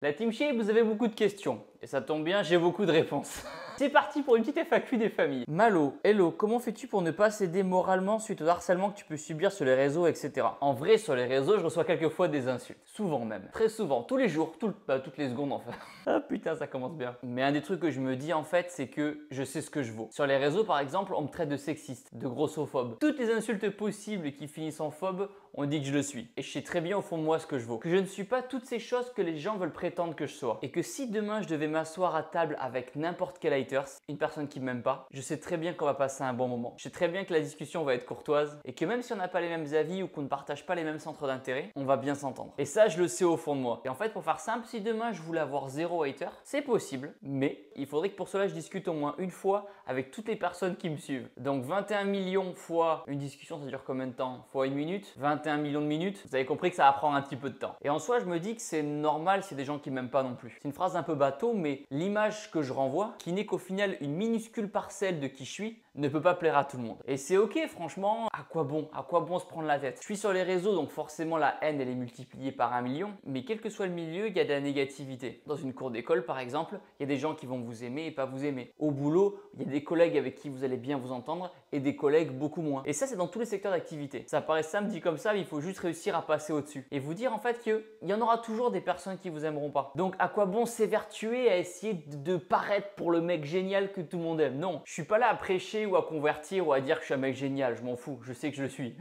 La Team Shape, vous avez beaucoup de questions. Et ça tombe bien, j'ai beaucoup de réponses. C'est parti pour une petite FAQ des familles. Malo, hello, comment fais-tu pour ne pas céder moralement suite au harcèlement que tu peux subir sur les réseaux, etc. En vrai, sur les réseaux, je reçois quelquefois des insultes. Souvent même. Très souvent. Tous les jours. Toutes les secondes, enfin. Ah putain, ça commence bien. Mais un des trucs que je me dis, en fait, c'est que je sais ce que je vaux. Sur les réseaux, par exemple, on me traite de sexiste, de grossophobe. Toutes les insultes possibles qui finissent en phobe, on dit que je le suis. Et je sais très bien au fond de moi ce que je vaux. Que je ne suis pas toutes ces choses que les gens veulent prétendre que je sois. Et que si demain je devais m'asseoir à table avec n'importe quel haters, une personne qui m'aime pas, je sais très bien qu'on va passer un bon moment. Je sais très bien que la discussion va être courtoise et que même si on n'a pas les mêmes avis ou qu'on ne partage pas les mêmes centres d'intérêt, on va bien s'entendre. Et ça, je le sais au fond de moi. Et en fait, pour faire simple, si demain je voulais avoir zéro hater, c'est possible, mais il faudrait que pour cela je discute au moins une fois avec toutes les personnes qui me suivent. Donc 21 millions fois une discussion, ça dure combien de temps? Fois une minute? 21 millions de minutes? Vous avez compris que ça va prendre un petit peu de temps. Et en soi, je me dis que c'est normal s'il y a des gens qui m'aiment pas non plus. C'est une phrase un peu bateau, mais l'image que je renvoie, qui n'est qu'au final une minuscule parcelle de qui je suis, ne peut pas plaire à tout le monde. Et c'est ok, franchement, à quoi bon? À quoi bon se prendre la tête? Je suis sur les réseaux, donc forcément la haine, elle est multipliée par 1 million, mais quel que soit le milieu, il y a de la négativité. Dans une cour d'école, par exemple, il y a des gens qui vont vous aimer et pas vous aimer. Au boulot, il y a des collègues avec qui vous allez bien vous entendre et des collègues beaucoup moins. Et ça, c'est dans tous les secteurs d'activité. Ça paraît simple dit comme ça, mais il faut juste réussir à passer au-dessus. Et vous dire en fait qu'il y en aura toujours des personnes qui vous aimeront pas. Donc à quoi bon s'évertuer à essayer de paraître pour le mec génial que tout le monde aime? Non, je suis pas là à prêcher ou à convertir ou à dire que je suis un mec génial, je m'en fous, je sais que je le suis.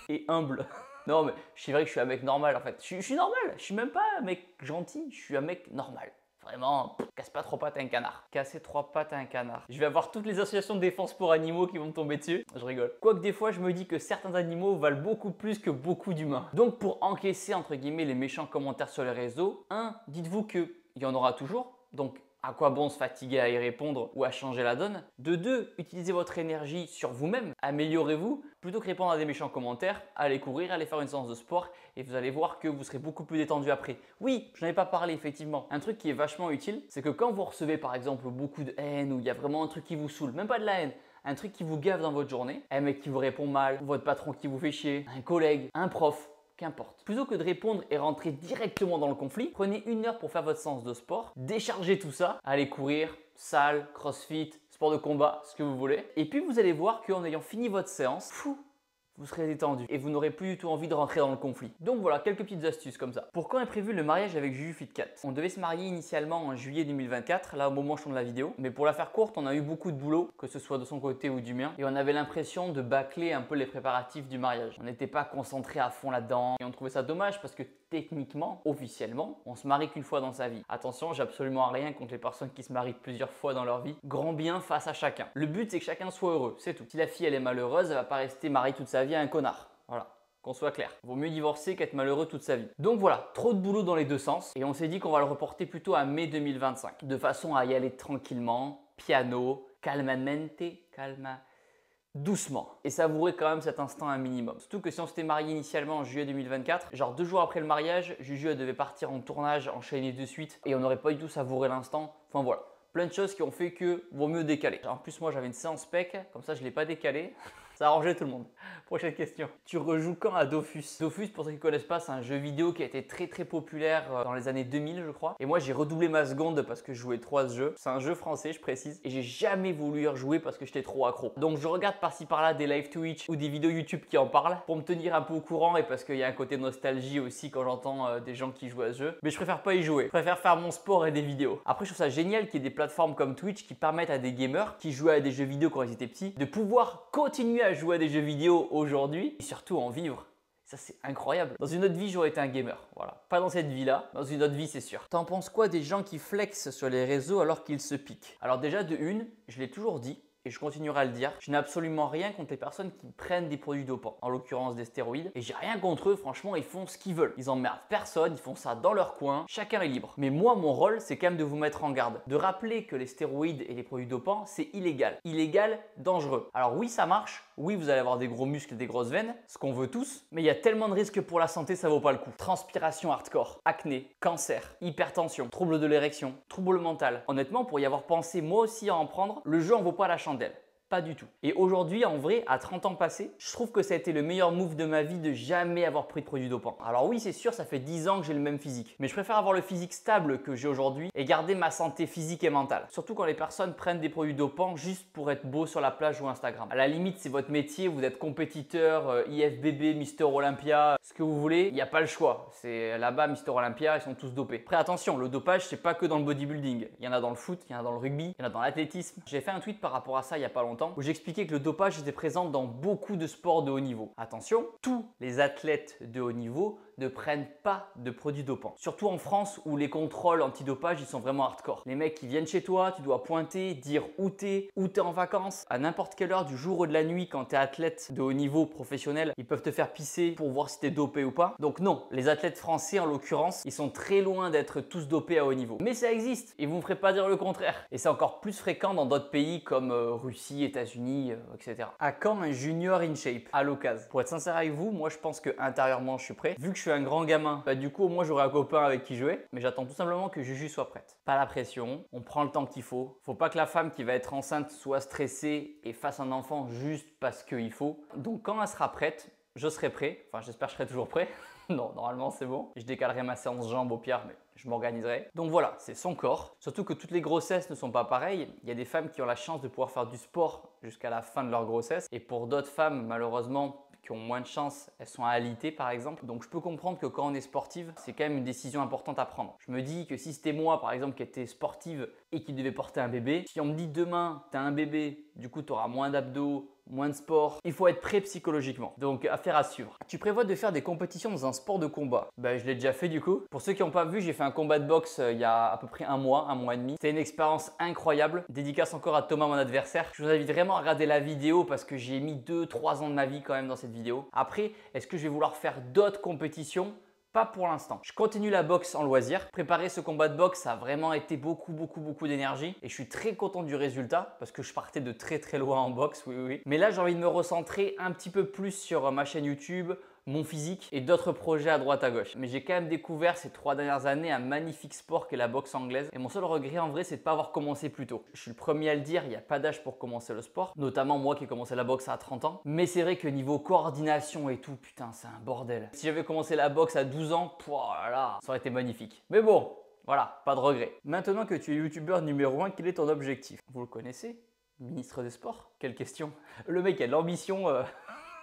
Et humble. Non mais c'est vrai que je suis un mec normal en fait. Je suis normal, je suis même pas un mec gentil, je suis un mec normal. Vraiment, casse pas trois pattes à un canard. Casser trois pattes à un canard. Je vais avoir toutes les associations de défense pour animaux qui vont me tomber dessus. Je rigole. Quoique des fois, je me dis que certains animaux valent beaucoup plus que beaucoup d'humains. Donc pour encaisser entre guillemets les méchants commentaires sur les réseaux, dites-vous qu'il y en aura toujours. Donc à quoi bon se fatiguer à y répondre ou à changer la donne? De 2, utilisez votre énergie sur vous-même, améliorez-vous, plutôt que répondre à des méchants commentaires, allez courir, allez faire une séance de sport et vous allez voir que vous serez beaucoup plus détendu après. Oui, je n'en ai pas parlé effectivement. Un truc qui est vachement utile, c'est que quand vous recevez par exemple beaucoup de haine ou il y a vraiment un truc qui vous saoule, même pas de la haine, un truc qui vous gave dans votre journée, un mec qui vous répond mal, votre patron qui vous fait chier, un collègue, un prof, qu'importe. Plutôt que de répondre et rentrer directement dans le conflit, prenez 1 heure pour faire votre séance de sport, déchargez tout ça, allez courir, salle, crossfit, sport de combat, ce que vous voulez. Et puis vous allez voir qu'en ayant fini votre séance, vous serez détendu et vous n'aurez plus du tout envie de rentrer dans le conflit. Donc voilà, quelques petites astuces comme ça. Pour quand est prévu le mariage avec Juju Fitcat? On devait se marier initialement en juillet 2024, là au moment où je tourne la vidéo. Mais pour la faire courte, on a eu beaucoup de boulot, que ce soit de son côté ou du mien. Et on avait l'impression de bâcler un peu les préparatifs du mariage. On n'était pas concentré à fond là-dedans. Et on trouvait ça dommage parce que techniquement, officiellement, on se marie qu'une fois dans sa vie. Attention, j'ai absolument rien contre les personnes qui se marient plusieurs fois dans leur vie. Grand bien face à chacun. Le but, c'est que chacun soit heureux, c'est tout. Si la fille, elle est malheureuse, elle va pas rester mariée toute sa vie à un connard. Voilà. Qu'on soit clair. Vaut mieux divorcer qu'être malheureux toute sa vie. Donc voilà, trop de boulot dans les deux sens. Et on s'est dit qu'on va le reporter plutôt à mai 2025. De façon à y aller tranquillement, piano, doucement. Et savourer quand même cet instant un minimum. Surtout que si on s'était marié initialement en juillet 2024, genre 2 jours après le mariage, Juju elle devait partir en tournage, enchaîner de suite. Et on n'aurait pas du tout savouré l'instant. Enfin voilà. Plein de choses qui ont fait que vaut mieux décaler. En plus, moi j'avais une séance PEC, comme ça je ne l'ai pas décalé. Ça a arrangé tout le monde. Prochaine question. Tu rejoues quand à Dofus? Dofus, pour ceux qui ne connaissent pas, c'est un jeu vidéo qui a été très populaire dans les années 2000, je crois. Et moi, j'ai redoublé ma seconde parce que je jouais trop à ce jeu. C'est un jeu français, je précise. Et j'ai jamais voulu y rejouer parce que j'étais trop accro. Donc, je regarde par-ci par-là des live Twitch ou des vidéos YouTube qui en parlent pour me tenir un peu au courant et parce qu'il y a un côté nostalgie aussi quand j'entends des gens qui jouent à ce jeu. Mais je préfère pas y jouer. Je préfère faire mon sport et des vidéos. Après, je trouve ça génial qu'il y ait des plateformes comme Twitch qui permettent à des gamers qui jouaient à des jeux vidéo quand ils étaient petits de pouvoir continuer à jouer à des jeux vidéo aujourd'hui et surtout en vivre. Ça, c'est incroyable. Dans une autre vie, j'aurais été un gamer. Voilà. Pas dans cette vie-là. Dans une autre vie, c'est sûr. T'en penses quoi des gens qui flexent sur les réseaux alors qu'ils se piquent? Alors déjà, de une, je l'ai toujours dit, et je continuerai à le dire, je n'ai absolument rien contre les personnes qui prennent des produits dopants, en l'occurrence des stéroïdes, et j'ai rien contre eux, franchement, ils font ce qu'ils veulent. Ils emmerdent personne, ils font ça dans leur coin, chacun est libre. Mais moi, mon rôle, c'est quand même de vous mettre en garde, de rappeler que les stéroïdes et les produits dopants, c'est illégal. Illégal, dangereux. Alors oui, ça marche, oui, vous allez avoir des gros muscles et des grosses veines, ce qu'on veut tous, mais il y a tellement de risques pour la santé, ça vaut pas le coup. Transpiration hardcore, acné, cancer, hypertension, troubles de l'érection, troubles mentaux. Honnêtement, pour y avoir pensé moi aussi à en prendre, le jeu en vaut pas la chandelle. Pas du tout. Et aujourd'hui, en vrai, à 30 ans passés, je trouve que ça a été le meilleur move de ma vie de jamais avoir pris de produits dopants. Alors oui, c'est sûr, ça fait 10 ans que j'ai le même physique. Mais je préfère avoir le physique stable que j'ai aujourd'hui et garder ma santé physique et mentale. Surtout quand les personnes prennent des produits dopants juste pour être beau sur la plage ou Instagram. À la limite, c'est votre métier, vous êtes compétiteur, IFBB, Mister Olympia, ce que vous voulez, il n'y a pas le choix. C'est là-bas, Mister Olympia, ils sont tous dopés. Après, attention, le dopage, c'est pas que dans le bodybuilding. Il y en a dans le foot, il y en a dans le rugby, il y en a dans l'athlétisme. J'ai fait un tweet par rapport à ça il n'y a pas longtemps où j'expliquais que le dopage était présent dans beaucoup de sports de haut niveau. Attention, tous les athlètes de haut niveau ne prennent pas de produits dopants. Surtout en France où les contrôles antidopage ils sont vraiment hardcore. Les mecs qui viennent chez toi, tu dois pointer, dire où t'es en vacances. À n'importe quelle heure du jour ou de la nuit quand tu es athlète de haut niveau professionnel, ils peuvent te faire pisser pour voir si tu es dopé ou pas. Donc non, les athlètes français en l'occurrence, ils sont très loin d'être tous dopés à haut niveau. Mais ça existe et vous ne me ferez pas dire le contraire. Et c'est encore plus fréquent dans d'autres pays comme Russie, États-Unis, etc. À quand un junior in shape à l'occasion? Pour être sincère avec vous, moi je pense que intérieurement je suis prêt. Vu que je suis un grand gamin, bah du coup moi j'aurai un copain avec qui jouer, mais j'attends tout simplement que Juju soit prête. Pas la pression, on prend le temps qu'il faut. Faut pas que la femme qui va être enceinte soit stressée et fasse un enfant juste parce qu'il faut. Donc quand elle sera prête, je serai prêt. Enfin j'espère que je serai toujours prêt. Non, normalement c'est bon. Je décalerai ma séance jambes au pire, mais je m'organiserai. Donc voilà, c'est son corps. Surtout que toutes les grossesses ne sont pas pareilles. Il y a des femmes qui ont la chance de pouvoir faire du sport jusqu'à la fin de leur grossesse. Et pour d'autres femmes, malheureusement, qui ont moins de chance, elles sont alitées par exemple. Donc je peux comprendre que quand on est sportive, c'est quand même une décision importante à prendre. Je me dis que si c'était moi par exemple qui était sportive et qui devait porter un bébé, si on me dit demain tu as un bébé, du coup tu auras moins d'abdos, moins de sport, il faut être prêt psychologiquement. Donc affaire à suivre. Tu prévois de faire des compétitions dans un sport de combat? Ben je l'ai déjà fait du coup. Pour ceux qui n'ont pas vu, j'ai fait un combat de boxe il y a à peu près un mois et demi. C'était une expérience incroyable. Dédicace encore à Thomas, mon adversaire. Je vous invite vraiment à regarder la vidéo parce que j'ai mis 2-3 ans de ma vie quand même dans cette vidéo. Après, est-ce que je vais vouloir faire d'autres compétitions? Pas pour l'instant. Je continue la boxe en loisir. Préparer ce combat de boxe, ça a vraiment été beaucoup d'énergie et je suis très content du résultat parce que je partais de très loin en boxe, oui. Mais là, j'ai envie de me recentrer un petit peu plus sur ma chaîne YouTube, mon physique et d'autres projets à droite à gauche. Mais j'ai quand même découvert ces 3 dernières années un magnifique sport qu'est la boxe anglaise. Et mon seul regret en vrai, c'est de ne pas avoir commencé plus tôt. Je suis le premier à le dire, il n'y a pas d'âge pour commencer le sport. Notamment moi qui ai commencé la boxe à 30 ans. Mais c'est vrai que niveau coordination et tout, putain, c'est un bordel. Si j'avais commencé la boxe à 12 ans, là, ça aurait été magnifique. Mais bon, voilà, pas de regret. Maintenant que tu es youtubeur numéro 1, quel est ton objectif? Vous le connaissez? Ministre des Sports? Quelle question? Le mec a de l'ambition...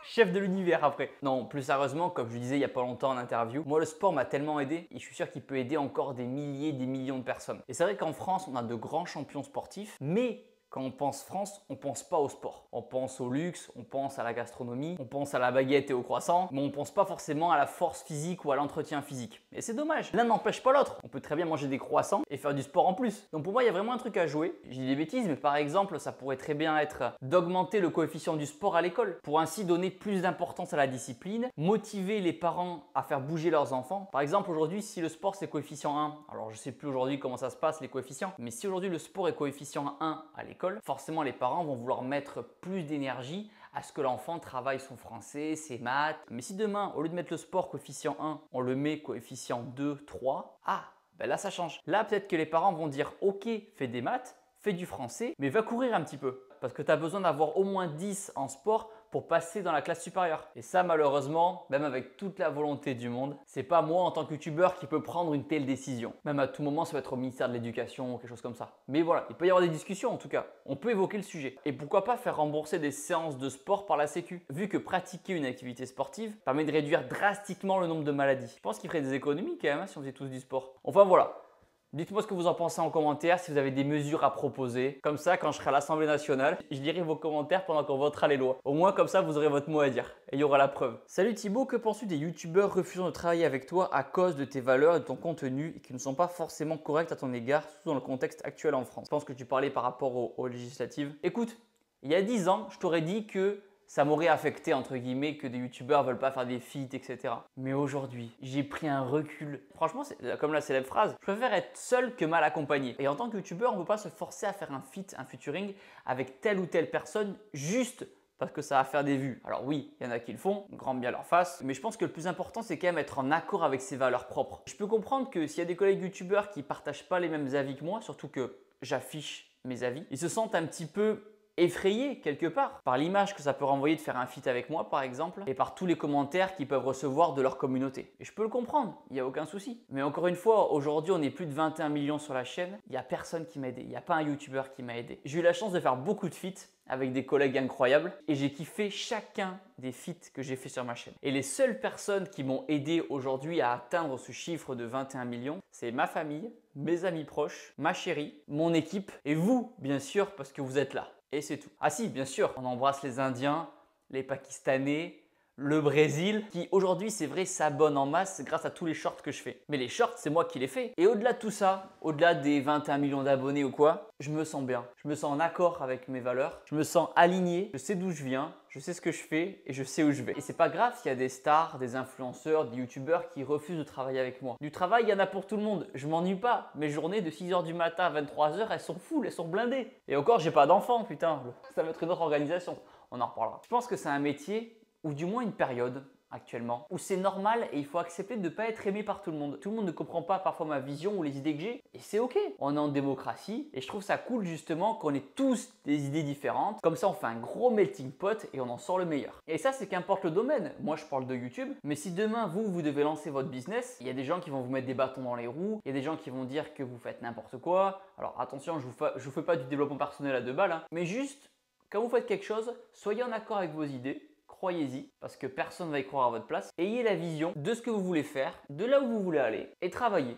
Chef de l'univers après. Non, plus sérieusement, comme je disais il n'y a pas longtemps en interview, moi le sport m'a tellement aidé et je suis sûr qu'il peut aider encore des milliers, des millions de personnes. Et c'est vrai qu'en France, on a de grands champions sportifs, mais quand on pense France, on pense pas au sport. On pense au luxe, on pense à la gastronomie, on pense à la baguette et au croissant, mais on pense pas forcément à la force physique ou à l'entretien physique. Et c'est dommage, l'un n'empêche pas l'autre. On peut très bien manger des croissants et faire du sport en plus. Donc pour moi, il y a vraiment un truc à jouer. Je dis des bêtises, mais par exemple, ça pourrait très bien être d'augmenter le coefficient du sport à l'école pour ainsi donner plus d'importance à la discipline, motiver les parents à faire bouger leurs enfants. Par exemple, aujourd'hui, si le sport c'est coefficient 1, alors je sais plus aujourd'hui comment ça se passe les coefficients, mais si aujourd'hui le sport est coefficient 1 à l'école, forcément les parents vont vouloir mettre plus d'énergie à ce que l'enfant travaille son français, ses maths. Mais si demain, au lieu de mettre le sport coefficient 1, on le met coefficient 2, 3, ben là ça change. Là peut-être que les parents vont dire ok, fais des maths, fais du français, mais va courir un petit peu. Parce que tu as besoin d'avoir au moins 10 en sport pour passer dans la classe supérieure. Et ça, malheureusement, même avec toute la volonté du monde, c'est pas moi en tant que youtubeur qui peut prendre une telle décision. Même à tout moment, ça va être au ministère de l'Éducation ou quelque chose comme ça. Mais voilà, il peut y avoir des discussions en tout cas. On peut évoquer le sujet. Et pourquoi pas faire rembourser des séances de sport par la Sécu? Vu que pratiquer une activité sportive permet de réduire drastiquement le nombre de maladies. Je pense qu'il ferait des économies quand même hein, si on faisait tous du sport. Enfin voilà. Dites-moi ce que vous en pensez en commentaire, si vous avez des mesures à proposer. Comme ça, quand je serai à l'Assemblée nationale, je lirai vos commentaires pendant qu'on votera les lois. Au moins, comme ça, vous aurez votre mot à dire. Et il y aura la preuve. Salut Thibaut, que penses-tu des youtubeurs refusant de travailler avec toi à cause de tes valeurs et de ton contenu et qui ne sont pas forcément corrects à ton égard, surtout dans le contexte actuel en France? Je pense que tu parlais par rapport aux législatives. Écoute, il y a 10 ans, je t'aurais dit que ça m'aurait affecté entre guillemets que des youtubeurs veulent pas faire des feats, etc. Mais aujourd'hui, j'ai pris un recul. Franchement, c'est comme la célèbre phrase, je préfère être seul que mal accompagné. Et en tant que youtubeur, on ne peut pas se forcer à faire un feat, un featuring avec telle ou telle personne juste parce que ça va faire des vues. Alors oui, il y en a qui le font, grand bien leur face, mais je pense que le plus important, c'est quand même être en accord avec ses valeurs propres. Je peux comprendre que s'il y a des collègues youtubeurs qui partagent pas les mêmes avis que moi, surtout que j'affiche mes avis, ils se sentent un petit peu effrayé quelque part par l'image que ça peut renvoyer de faire un feat avec moi par exemple et par tous les commentaires qu'ils peuvent recevoir de leur communauté. Et je peux le comprendre, il n'y a aucun souci. Mais encore une fois, aujourd'hui on est plus de 21 millions sur la chaîne, il n'y a personne qui m'a aidé, il n'y a pas un YouTuber qui m'a aidé. J'ai eu la chance de faire beaucoup de feats avec des collègues incroyables et j'ai kiffé chacun des feats que j'ai fait sur ma chaîne. Et les seules personnes qui m'ont aidé aujourd'hui à atteindre ce chiffre de 21 millions, c'est ma famille, mes amis proches, ma chérie, mon équipe et vous bien sûr parce que vous êtes là. Et c'est tout. Ah si, bien sûr, on embrasse les Indiens, les Pakistanais, le Brésil, qui aujourd'hui, c'est vrai, s'abonne en masse grâce à tous les shorts que je fais. Mais les shorts, c'est moi qui les fais. Et au-delà de tout ça, au-delà des 21 millions d'abonnés ou quoi, je me sens bien. Je me sens en accord avec mes valeurs. Je me sens aligné. Je sais d'où je viens. Je sais ce que je fais et je sais où je vais. Et c'est pas grave s'il y a des stars, des influenceurs, des youtubeurs qui refusent de travailler avec moi. Du travail, il y en a pour tout le monde. Je m'ennuie pas. Mes journées de 6h du matin à 23h, elles sont full, elles sont blindées. Et encore, j'ai pas d'enfant, putain. Ça va être une autre organisation. On en reparlera. Je pense que c'est un métier ou du moins une période actuellement où c'est normal et il faut accepter de ne pas être aimé par tout le monde. Tout le monde ne comprend pas parfois ma vision ou les idées que j'ai et c'est ok. On est en démocratie et je trouve ça cool justement qu'on ait tous des idées différentes. Comme ça on fait un gros melting pot et on en sort le meilleur. Et ça c'est qu'importe le domaine. Moi je parle de YouTube, mais si demain vous devez lancer votre business, il y a des gens qui vont vous mettre des bâtons dans les roues, il y a des gens qui vont dire que vous faites n'importe quoi. Alors attention, je vous fais pas du développement personnel à 2 balles, hein, mais juste quand vous faites quelque chose, soyez en accord avec vos idées. Croyez-y, parce que personne ne va y croire à votre place. Ayez la vision de ce que vous voulez faire, de là où vous voulez aller et travaillez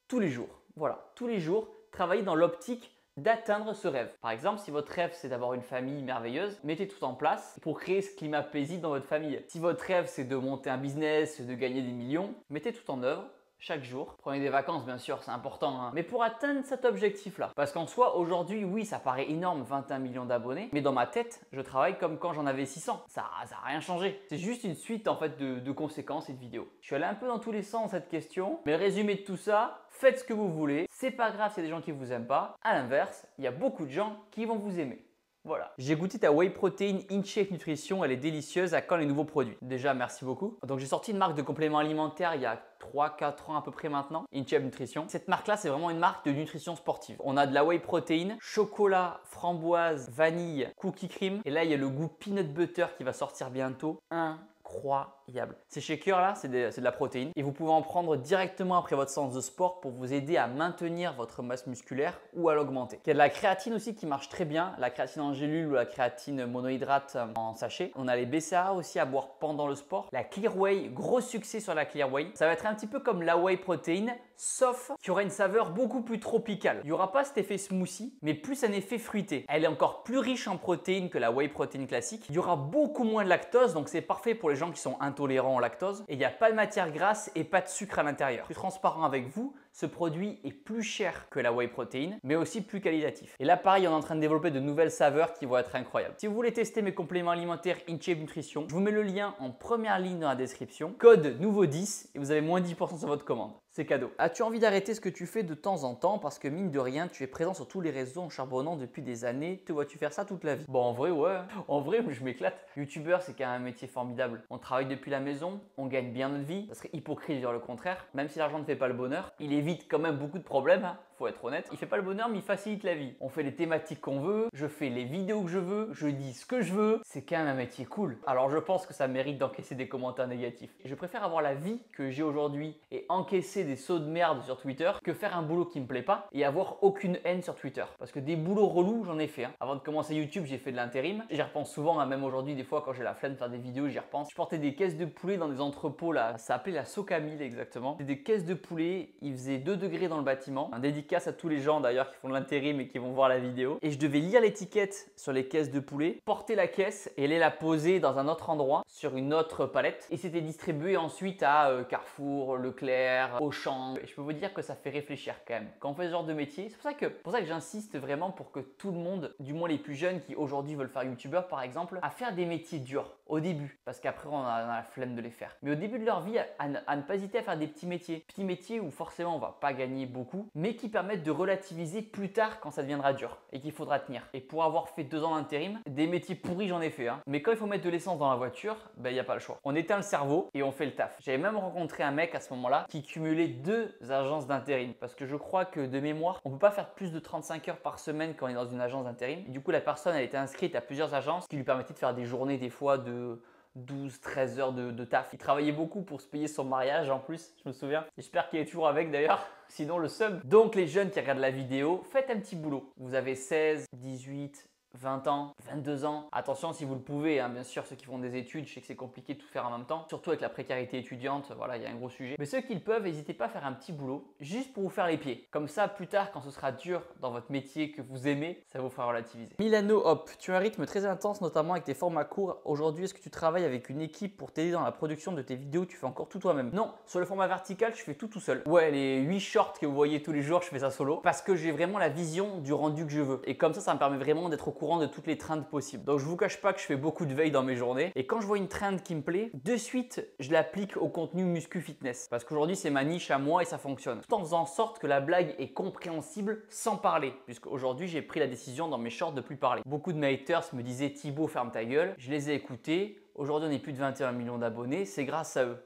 tous les jours. Voilà, tous les jours, travaillez dans l'optique d'atteindre ce rêve. Par exemple, si votre rêve c'est d'avoir une famille merveilleuse, mettez tout en place pour créer ce climat paisible dans votre famille. Si votre rêve c'est de monter un business, de gagner des millions, mettez tout en œuvre. Chaque jour. Prenez des vacances, bien sûr, c'est important, hein. Mais pour atteindre cet objectif-là. Parce qu'en soi, aujourd'hui, oui, ça paraît énorme, 21 millions d'abonnés. Mais dans ma tête, je travaille comme quand j'en avais 600. Ça n'a rien changé. C'est juste une suite en fait de conséquences et de vidéos. Je suis allé un peu dans tous les sens dans cette question. Mais le résumé de tout ça, faites ce que vous voulez. C'est pas grave s'il y a des gens qui vous aiment pas. À l'inverse, il y a beaucoup de gens qui vont vous aimer. Voilà. J'ai goûté ta Whey Protein InShape Nutrition, elle est délicieuse. À quand les nouveaux produits? Déjà, merci beaucoup. Donc, j'ai sorti une marque de compléments alimentaires il y a 3-4 ans à peu près maintenant, InShape Nutrition. Cette marque-là, c'est vraiment une marque de nutrition sportive. On a de la Whey Protein, chocolat, framboise, vanille, cookie cream. Et là, il y a le goût peanut butter qui va sortir bientôt. Incroyable. Ces shakers là, c'est de la protéine et vous pouvez en prendre directement après votre séance de sport pour vous aider à maintenir votre masse musculaire ou à l'augmenter. Il y a de la créatine aussi qui marche très bien, la créatine en gélule ou la créatine monohydrate en sachet. On a les BCAA aussi à boire pendant le sport. La Clear Whey, gros succès sur la Clear Whey. Ça va être un petit peu comme la Whey Protein, sauf qu'il y aura une saveur beaucoup plus tropicale. Il n'y aura pas cet effet smoothie, mais plus un effet fruité. Elle est encore plus riche en protéines que la Whey Protein classique. Il y aura beaucoup moins de lactose, donc c'est parfait pour les gens qui sont intolérants au lactose. Et il n'y a pas de matière grasse et pas de sucre à l'intérieur. Je suis transparent avec vous, ce produit est plus cher que la Whey Protein, mais aussi plus qualitatif. Et là, pareil, on est en train de développer de nouvelles saveurs qui vont être incroyables. Si vous voulez tester mes compléments alimentaires InShape Nutrition, je vous mets le lien en première ligne dans la description. Code nouveau 10 et vous avez moins 10% sur votre commande. C'est cadeau. As-tu envie d'arrêter ce que tu fais de temps en temps parce que mine de rien, tu es présent sur tous les réseaux en charbonnant depuis des années. Te vois-tu faire ça toute la vie? Bon, en vrai, ouais. En vrai, je m'éclate. Youtubeur, c'est quand même un métier formidable. On travaille depuis la maison, on gagne bien notre vie. Ça serait hypocrite de dire le contraire. Même si l'argent ne fait pas le bonheur, il évite quand même beaucoup de problèmes, hein. Faut être honnête. Il fait pas le bonheur, mais il facilite la vie. On fait les thématiques qu'on veut, je fais les vidéos que je veux, je dis ce que je veux. C'est quand même un métier cool. Alors je pense que ça mérite d'encaisser des commentaires négatifs. Je préfère avoir la vie que j'ai aujourd'hui et encaisser des sauts de merde sur Twitter que faire un boulot qui me plaît pas et avoir aucune haine sur Twitter. Parce que des boulots relous, j'en ai fait. Hein. Avant de commencer YouTube, j'ai fait de l'intérim. J'y repense souvent, hein, même aujourd'hui, des fois quand j'ai la flemme de faire des vidéos, j'y repense. Je portais des caisses de poulet dans des entrepôts là. Ça s'appelait la Socamille exactement. C'était des caisses de poulet. Il faisait 2 degrés dans le bâtiment. Un dédicace à tous les gens d'ailleurs qui font de l'intérim et qui vont voir la vidéo. Et je devais lire l'étiquette sur les caisses de poulet, porter la caisse et aller la poser dans un autre endroit sur une autre palette. Et c'était distribué ensuite à Carrefour, Leclerc, Auchan. Et je peux vous dire que ça fait réfléchir quand même. Quand on fait ce genre de métier, c'est pour ça que j'insiste vraiment pour que tout le monde, du moins les plus jeunes qui aujourd'hui veulent faire youtubeur par exemple, à faire des métiers durs au début. Parce qu'après on a la flemme de les faire. Mais au début de leur vie, à ne pas hésiter à faire des petits métiers. Petits métiers où forcément va pas gagner beaucoup, mais qui permettent de relativiser plus tard quand ça deviendra dur et qu'il faudra tenir. Et pour avoir fait 2 ans d'intérim, des métiers pourris j'en ai fait, hein. Mais quand il faut mettre de l'essence dans la voiture, ben il n'y a pas le choix. On éteint le cerveau et on fait le taf. J'avais même rencontré un mec à ce moment-là qui cumulait 2 agences d'intérim parce que je crois que de mémoire, on peut pas faire plus de 35 heures par semaine quand on est dans une agence d'intérim. Du coup, la personne a été inscrite à plusieurs agences qui lui permettaient de faire des journées des fois de 12-13 heures de taf. Il travaillait beaucoup pour se payer son mariage en plus, je me souviens. J'espère qu'il est toujours avec d'ailleurs, sinon le seum. Donc les jeunes qui regardent la vidéo, faites un petit boulot. Vous avez 16, 18, 20 ans, 22 ans. Attention si vous le pouvez, hein, bien sûr, ceux qui font des études, je sais que c'est compliqué de tout faire en même temps. Surtout avec la précarité étudiante, voilà, il y a un gros sujet. Mais ceux qui le peuvent, n'hésitez pas à faire un petit boulot, juste pour vous faire les pieds. Comme ça, plus tard, quand ce sera dur dans votre métier que vous aimez, ça vous fera relativiser. Milano Hop, tu as un rythme très intense, notamment avec tes formats courts. Aujourd'hui, est-ce que tu travailles avec une équipe pour t'aider dans la production de tes vidéos? Tu fais encore tout toi-même? Non, sur le format vertical, je fais tout seul. Ouais, les 8 shorts que vous voyez tous les jours, je fais ça solo parce que j'ai vraiment la vision du rendu que je veux. Et comme ça me permet vraiment d'être au courant de toutes les trends possibles. Donc je vous cache pas que je fais beaucoup de veille dans mes journées et quand je vois une trend qui me plaît, de suite je l'applique au contenu muscu fitness parce qu'aujourd'hui c'est ma niche à moi et ça fonctionne. Tout en faisant en sorte que la blague est compréhensible sans parler, puisqu'aujourd'hui j'ai pris la décision dans mes shorts de plus parler. Beaucoup de mes haters me disaient Thibaut ferme ta gueule, je les ai écoutés. Aujourd'hui on est plus de 21 millions d'abonnés, c'est grâce à eux.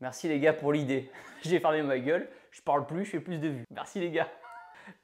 Merci les gars pour l'idée. J'ai fermé ma gueule, je parle plus, je fais plus de vues. Merci les gars.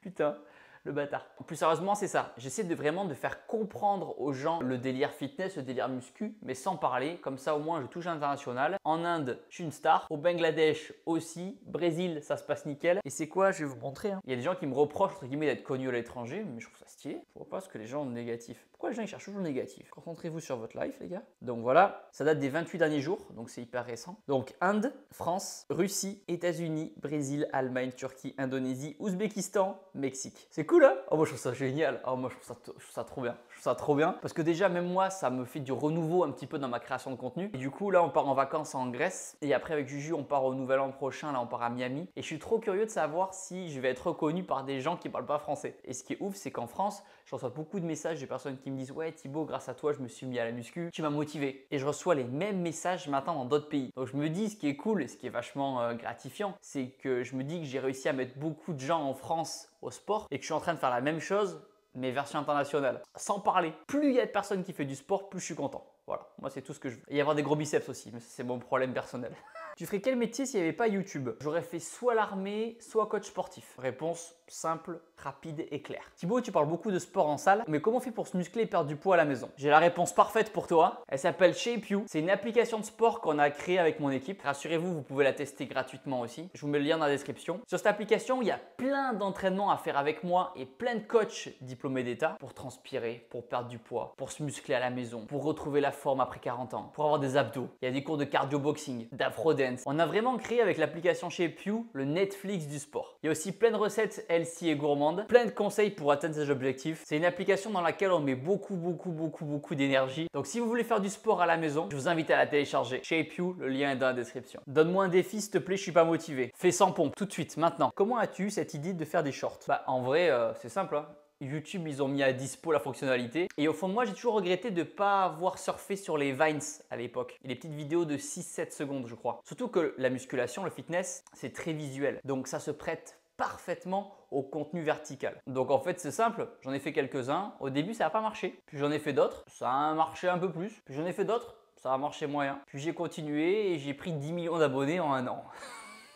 Putain. Le bâtard. Plus sérieusement, c'est ça. J'essaie vraiment de faire comprendre aux gens le délire fitness, le délire muscu, mais sans parler. Comme ça, au moins, je touche à l'international. En Inde, je suis une star. Au Bangladesh aussi. Brésil, ça se passe nickel. Et c'est quoi? Je vais vous montrer, hein. Il y a des gens qui me reprochent, entre guillemets, d'être connu à l'étranger, mais je trouve ça stylé. Je vois pas ce que les gens ont de négatif. Pourquoi les gens ils cherchent toujours le négatif? Concentrez-vous sur votre life, les gars. Donc voilà, ça date des 28 derniers jours, donc c'est hyper récent. Donc Inde, France, Russie, États-Unis, Brésil, Allemagne, Turquie, Indonésie, Ouzbékistan, Mexique. C'est cool, hein? Oh, moi je trouve ça génial. Oh, moi je trouve ça trop bien. Je trouve ça trop bien parce que déjà, même moi, ça me fait du renouveau un petit peu dans ma création de contenu. Et du coup, là, on part en vacances en Grèce et après, avec Juju, on part au Nouvel An prochain. Là, on part à Miami et je suis trop curieux de savoir si je vais être reconnu par des gens qui parlent pas français. Et ce qui est ouf, c'est qu'en France, je reçois beaucoup de messages de personnes qui me disent ouais Thibaut, grâce à toi je me suis mis à la muscu, tu m'as motivé. Et je reçois les mêmes messages maintenant dans d'autres pays. Donc je me dis ce qui est cool et ce qui est vachement gratifiant, c'est que je me dis que j'ai réussi à mettre beaucoup de gens en France au sport et que je suis en train de faire la même chose mais version internationale. Sans parler, plus il y a de personnes qui font du sport, plus je suis content. Voilà, moi c'est tout ce que je veux. Et y avoir des gros biceps aussi, mais ça c'est mon problème personnel. Tu ferais quel métier s'il n'y avait pas YouTube? J'aurais fait soit l'armée, soit coach sportif. Réponse simple, rapide et claire. Thibaut, tu parles beaucoup de sport en salle, mais comment on fait pour se muscler et perdre du poids à la maison? J'ai la réponse parfaite pour toi. Elle s'appelle ShapeU. C'est une application de sport qu'on a créée avec mon équipe. Rassurez-vous, vous pouvez la tester gratuitement aussi. Je vous mets le lien dans la description. Sur cette application, il y a plein d'entraînements à faire avec moi et plein de coachs diplômés d'État pour transpirer, pour perdre du poids, pour se muscler à la maison, pour retrouver la forme après 40 ans, pour avoir des abdos. Il y a des cours de cardio boxing, d'afro-dance. On a vraiment créé avec l'application ShapeU le Netflix du sport. Il y a aussi plein de recettes healthy et gourmandes, plein de conseils pour atteindre ses objectifs. C'est une application dans laquelle on met beaucoup d'énergie. Donc si vous voulez faire du sport à la maison, je vous invite à la télécharger. ShapeU, le lien est dans la description. Donne-moi un défi s'il te plaît, je suis pas motivé. Fais 100 pompes tout de suite, maintenant. Comment as-tu eu cette idée de faire des shorts? Bah en vrai, c'est simple, hein. YouTube, ils ont mis à dispo la fonctionnalité. Et au fond de moi, j'ai toujours regretté de ne pas avoir surfé sur les Vines à l'époque. Et les petites vidéos de 6-7 secondes, je crois. Surtout que la musculation, le fitness, c'est très visuel. Donc ça se prête parfaitement au contenu vertical. Donc en fait, c'est simple. J'en ai fait quelques-uns. Au début, ça n'a pas marché. Puis j'en ai fait d'autres. Ça a marché un peu plus. Puis j'en ai fait d'autres. Ça a marché moyen. Puis j'ai continué et j'ai pris 10 millions d'abonnés en un an.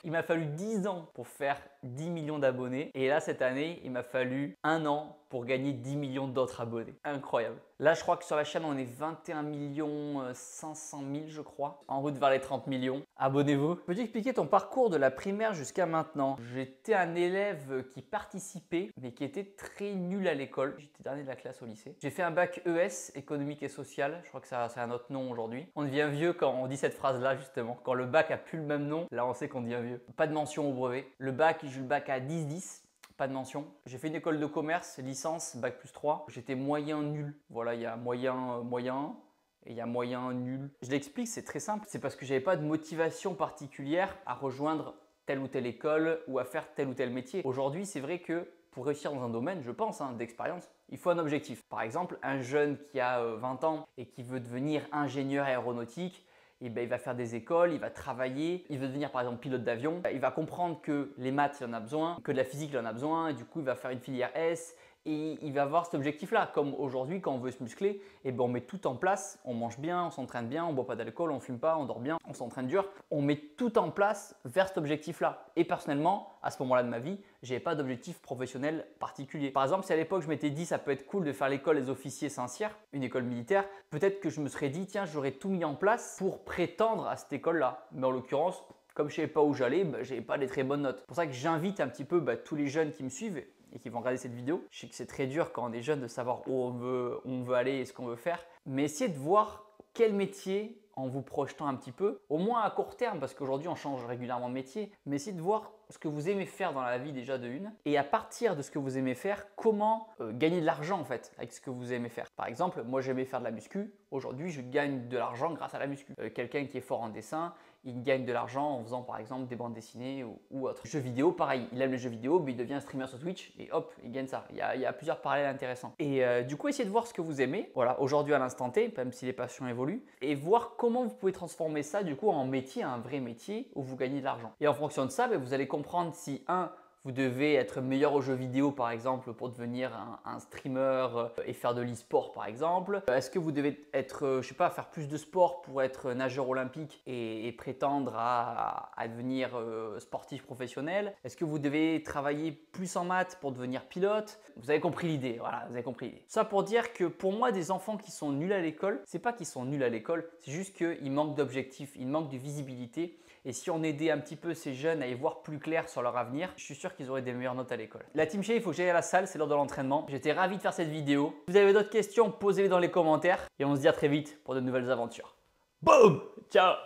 Il m'a fallu 10 ans pour faire 10 millions d'abonnés. Et là, cette année, il m'a fallu un an pour gagner 10 millions d'autres abonnés. Incroyable. Là, je crois que sur la chaîne, on est 21 500 000, je crois. En route vers les 30 millions. Abonnez-vous. Peux-tu expliquer ton parcours de la primaire jusqu'à maintenant? J'étais un élève qui participait, mais qui était très nul à l'école. J'étais dernier de la classe au lycée. J'ai fait un bac ES, économique et social. Je crois que ça, c'est un autre nom aujourd'hui. On devient vieux quand on dit cette phrase-là, justement. Quand le bac a plus le même nom, là, on sait qu'on devient vieux. Pas de mention au brevet. Le bac, j'ai eu le bac à 10-10. Pas de mention. J'ai fait une école de commerce, licence, bac plus 3. J'étais moyen nul. Voilà, il y a moyen et il y a moyen nul. Je l'explique, c'est très simple. C'est parce que j'avais pas de motivation particulière à rejoindre telle ou telle école ou à faire tel ou tel métier. Aujourd'hui, c'est vrai que pour réussir dans un domaine, je pense, d'expérience, il faut un objectif. Par exemple, un jeune qui a 20 ans et qui veut devenir ingénieur aéronautique, et ben, il va faire des écoles, il va travailler, il veut devenir par exemple pilote d'avion. Il va comprendre que les maths, il en a besoin, que de la physique, il en a besoin, et du coup, il va faire une filière S. Et il va avoir cet objectif-là. Comme aujourd'hui, quand on veut se muscler, eh ben on met tout en place. On mange bien, on s'entraîne bien, on ne boit pas d'alcool, on ne fume pas, on dort bien, on s'entraîne dur. On met tout en place vers cet objectif-là. Et personnellement, à ce moment-là de ma vie, je n'avais pas d'objectif professionnel particulier. Par exemple, si à l'époque je m'étais dit ça peut être cool de faire l'école des officiers Saint-Cyr, une école militaire, peut-être que je me serais dit tiens, j'aurais tout mis en place pour prétendre à cette école-là. Mais en l'occurrence, comme je ne savais pas où j'allais, je n'avais pas des très bonnes notes. C'est pour ça que j'invite un petit peu tous les jeunes qui me suivent et qui vont regarder cette vidéo. Je sais que c'est très dur quand on est jeune de savoir où on veut aller et ce qu'on veut faire. Mais essayez de voir quel métier, en vous projetant un petit peu, au moins à court terme, parce qu'aujourd'hui on change régulièrement de métier, mais essayez de voir ce que vous aimez faire dans la vie déjà de une, et à partir de ce que vous aimez faire, comment gagner de l'argent en fait avec ce que vous aimez faire. Par exemple, moi j'aimais faire de la muscu, aujourd'hui je gagne de l'argent grâce à la muscu. Quelqu'un qui est fort en dessin, il gagne de l'argent en faisant par exemple des bandes dessinées ou autre. Jeux vidéo, pareil, il aime les jeux vidéo, mais il devient streamer sur Twitch et hop, il gagne ça. Il y a plusieurs parallèles intéressants. Et du coup, essayez de voir ce que vous aimez, voilà, aujourd'hui à l'instant T, même si les passions évoluent, et voir comment vous pouvez transformer ça du coup en métier, un vrai métier où vous gagnez de l'argent. Et en fonction de ça, vous allez comprendre si vous devez être meilleur aux jeux vidéo par exemple pour devenir un streamer et faire de l'e-sport par exemple. Est-ce que vous devez être, je sais pas, faire plus de sport pour être nageur olympique et prétendre à devenir sportif professionnel? Est-ce que vous devez travailler plus en maths pour devenir pilote? Vous avez compris l'idée, voilà, vous avez compris l'idée. Ça pour dire que pour moi, des enfants qui sont nuls à l'école, c'est pas qu'ils sont nuls à l'école, c'est juste qu'ils manquent d'objectifs, ils manquent de visibilité. Et si on aidait un petit peu ces jeunes à y voir plus clair sur leur avenir, je suis sûr qu'ils auraient des meilleures notes à l'école. La team Shay, il faut que j'aille à la salle, c'est l'heure de l'entraînement. J'étais ravi de faire cette vidéo. Si vous avez d'autres questions, posez-les dans les commentaires. Et on se dit à très vite pour de nouvelles aventures. Boum! Ciao!